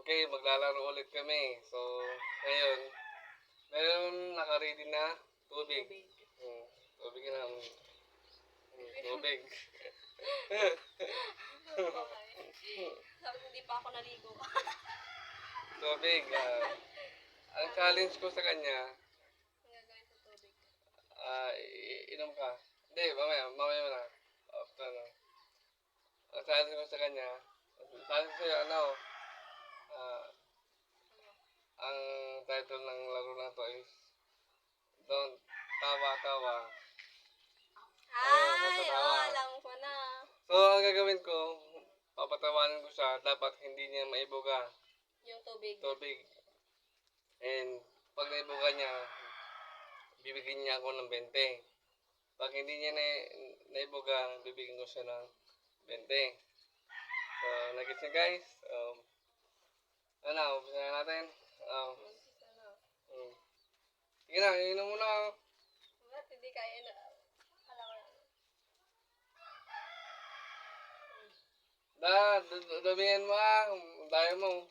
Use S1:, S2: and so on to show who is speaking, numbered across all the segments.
S1: Okay, maglalaro ulit kami. So, ngayon, meron naka-ready na tubig. Tubig na. Tubig.
S2: Sabi ko, hindi pa ako naligo.
S1: Tubig. Ang challenge ko sa kanya,
S2: Ang gagawin sa tubig.
S1: inom ka. Hindi, mamaya mo na. After na. Ang challenge ko sa kanya, challenge ko sa'yo, ang title ng laro na to is Don't Tawa-Tawa.
S2: Ay,
S1: patatawa.
S2: alam ko na.
S1: So, ang gagawin ko, papatawanan ko siya, dapat hindi niya maibuga
S2: Yung tubig.
S1: tubig. And, pag naibuga niya, bibigyan niya ako ng 20. Pag hindi niya naibuga, bibigyan ko siya ng 20. So, nagets niyo guys? Umpisa na natin. Sige na, inom muna ako.
S2: Ba't hindi kaya na? Alam ko na.
S1: Damihan mo daya mo.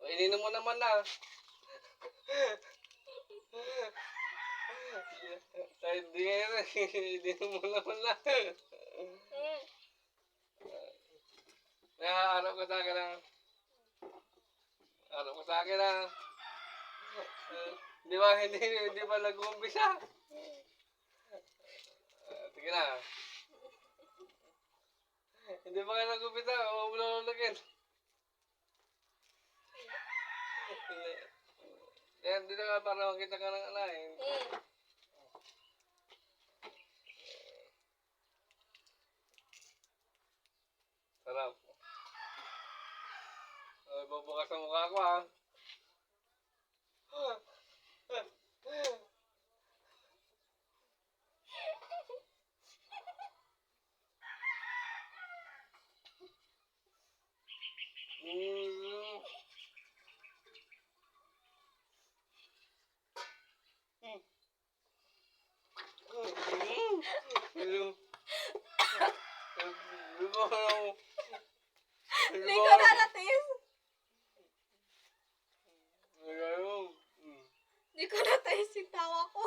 S1: Ininom mo naman na. Ininom mo naman na. Harap ko sa akin na. Harap ko sa akin na. Di ba nag-umpisa? Sige na. Hindi pa kayo nag-umpisa. Ululugin. Yan, dito ka para makita ka ng alain. Sarap. Bubukas ang mukha ko
S2: Hindi ko naratis. Hindi ko naratis yung tawa ko.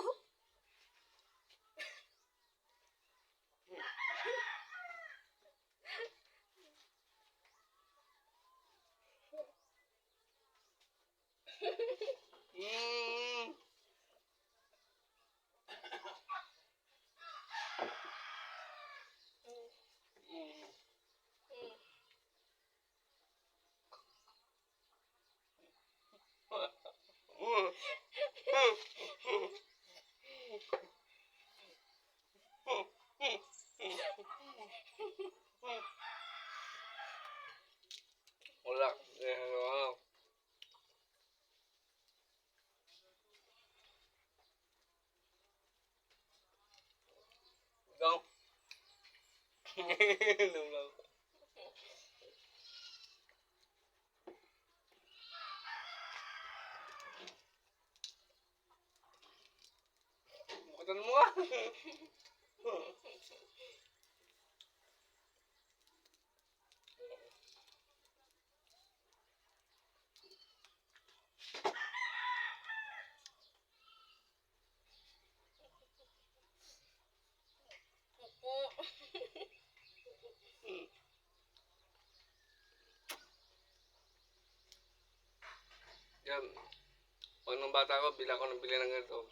S1: Wala. Ikaw? Inom lang. Bukatan mo Yan. Pag nung bata ko, bila ko ng bili ng ganito.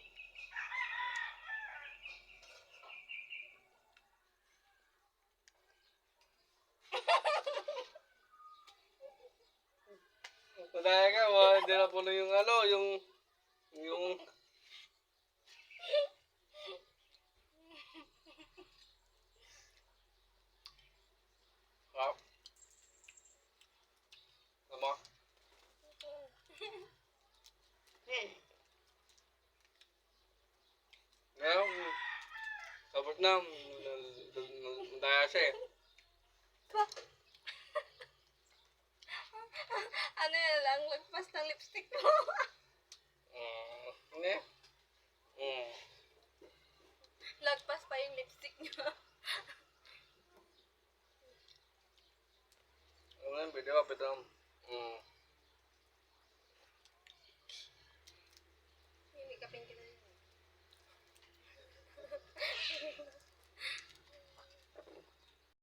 S1: Madaya ka, hindi na puno yung yung Tama. Ngayon, tapos na, madaya siya eh.
S2: Ano yan lang, lagpas ng lipstick ko.
S1: Hindi.
S2: Lagpas pa yung lipstick niya.
S1: Ano yun, pwede ba? Mm.